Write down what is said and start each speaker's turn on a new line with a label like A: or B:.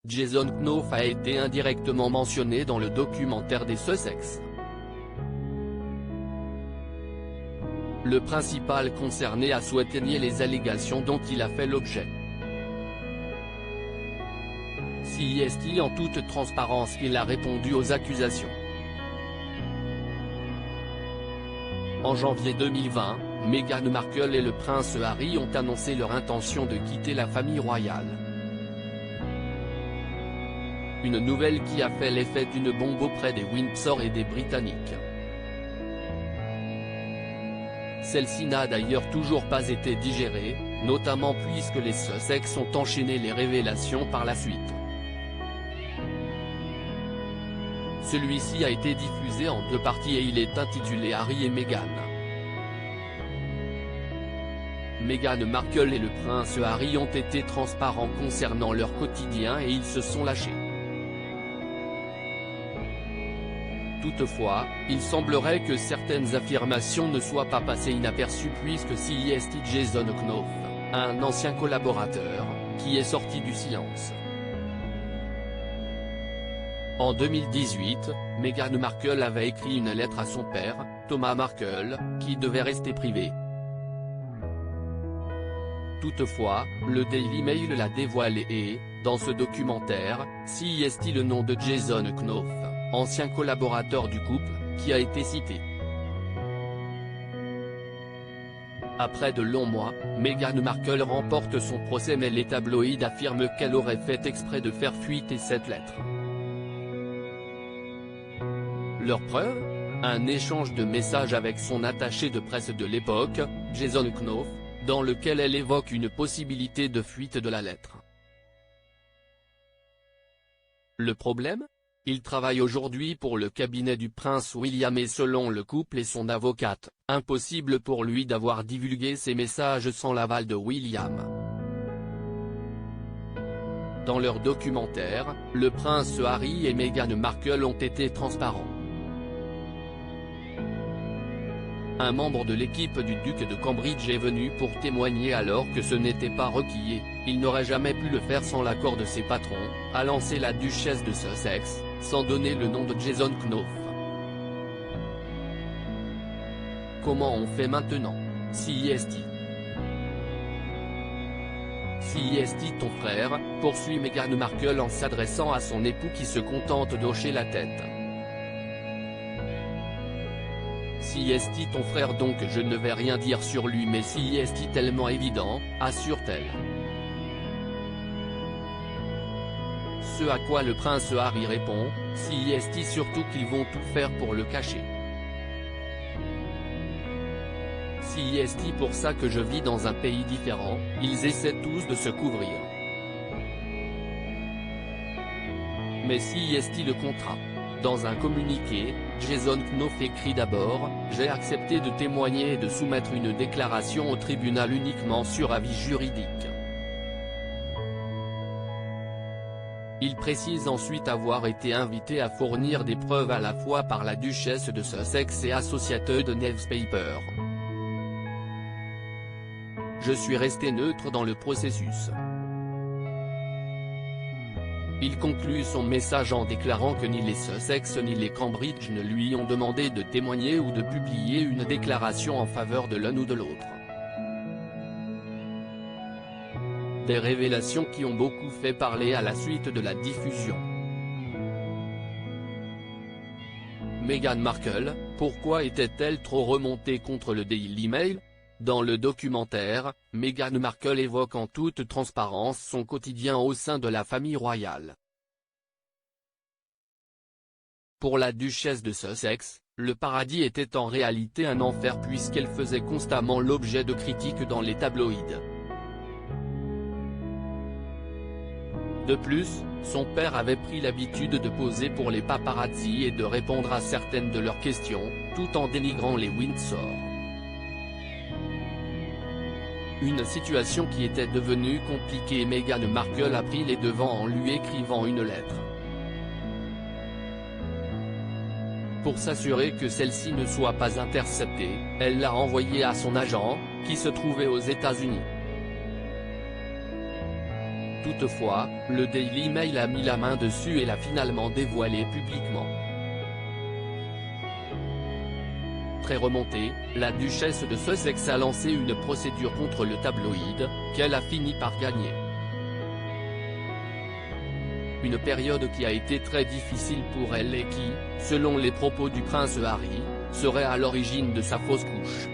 A: Jason Knof a été indirectement mentionné dans le documentaire des Sussex. Le principal concerné a souhaité nier les allégations dont il a fait l'objet. CEST en toute transparence qu'il a répondu aux accusations. En janvier 2020, Meghan Markle et le prince Harry ont annoncé leur intention de quitter la famille royale. Une nouvelle qui a fait l'effet d'une bombe auprès des Windsor et des Britanniques. Celle-ci n'a d'ailleurs toujours pas été digérée, notamment puisque les Sussex ont enchaîné les révélations par la suite. Celui-ci a été diffusé en 2 parties et il est intitulé Harry et Meghan. Meghan Markle et le prince Harry ont été transparents concernant leur quotidien et ils se sont lâchés. Toutefois, il semblerait que certaines affirmations ne soient pas passées inaperçues puisque CEST Jason Knof, un ancien collaborateur, qui est sorti du silence. En 2018, Meghan Markle avait écrit une lettre à son père, Thomas Markle, qui devait rester privé. Toutefois, le Daily Mail l'a dévoilé et, dans ce documentaire, CEST le nom de Jason Knof, ancien collaborateur du couple, qui a été cité. Après de longs mois, Meghan Markle remporte son procès mais les tabloïds affirment qu'elle aurait fait exprès de faire fuiter cette lettre. Leur preuve ? Un échange de messages avec son attaché de presse de l'époque, Jason Knof, dans lequel elle évoque une possibilité de fuite de la lettre. Le problème ? Il travaille aujourd'hui pour le cabinet du prince William et selon le couple et son avocate, impossible pour lui d'avoir divulgué ces messages sans l'aval de William. Dans leur documentaire, le prince Harry et Meghan Markle ont été transparents. Un membre de l'équipe du duc de Cambridge est venu pour témoigner alors que ce n'était pas requis et, il n'aurait jamais pu le faire sans l'accord de ses patrons, a lancé la duchesse de Sussex, sans donner le nom de Jason Knof. Comment on fait maintenant ? CEST. CEST ton frère, poursuit Meghan Markle en s'adressant à son époux qui se contente d'hocher la tête. CEST ton frère donc je ne vais rien dire sur lui mais CEST tellement évident, assure-t-elle. Ce à quoi le prince Harry répond, CEST surtout qu'ils vont tout faire pour le cacher. CEST pour ça que je vis dans un pays différent, ils essaient tous de se couvrir. Mais CEST le contrat. Dans un communiqué, Jason Knof écrit d'abord « J'ai accepté de témoigner et de soumettre une déclaration au tribunal uniquement sur avis juridique ». Il précise ensuite avoir été invité à fournir des preuves à la fois par la duchesse de Sussex et Associated Newspaper. Je suis resté neutre dans le processus. Il conclut son message en déclarant que ni les Sussex ni les Cambridge ne lui ont demandé de témoigner ou de publier une déclaration en faveur de l'un ou de l'autre. Des révélations qui ont beaucoup fait parler à la suite de la diffusion. Meghan Markle, pourquoi était-elle trop remontée contre le Daily Mail ? Dans le documentaire, Meghan Markle évoque en toute transparence son quotidien au sein de la famille royale. Pour la duchesse de Sussex, le paradis était en réalité un enfer puisqu'elle faisait constamment l'objet de critiques dans les tabloïds. De plus, son père avait pris l'habitude de poser pour les paparazzi et de répondre à certaines de leurs questions, tout en dénigrant les Windsor. Une situation qui était devenue compliquée et Meghan Markle a pris les devants en lui écrivant une lettre. Pour s'assurer que celle-ci ne soit pas interceptée, elle l'a envoyée à son agent, qui se trouvait aux États-Unis. Toutefois, le Daily Mail a mis la main dessus et l'a finalement dévoilé publiquement. Très remontée, la duchesse de Sussex a lancé une procédure contre le tabloïd, qu'elle a fini par gagner. Une période qui a été très difficile pour elle et qui, selon les propos du prince Harry, serait à l'origine de sa fausse couche.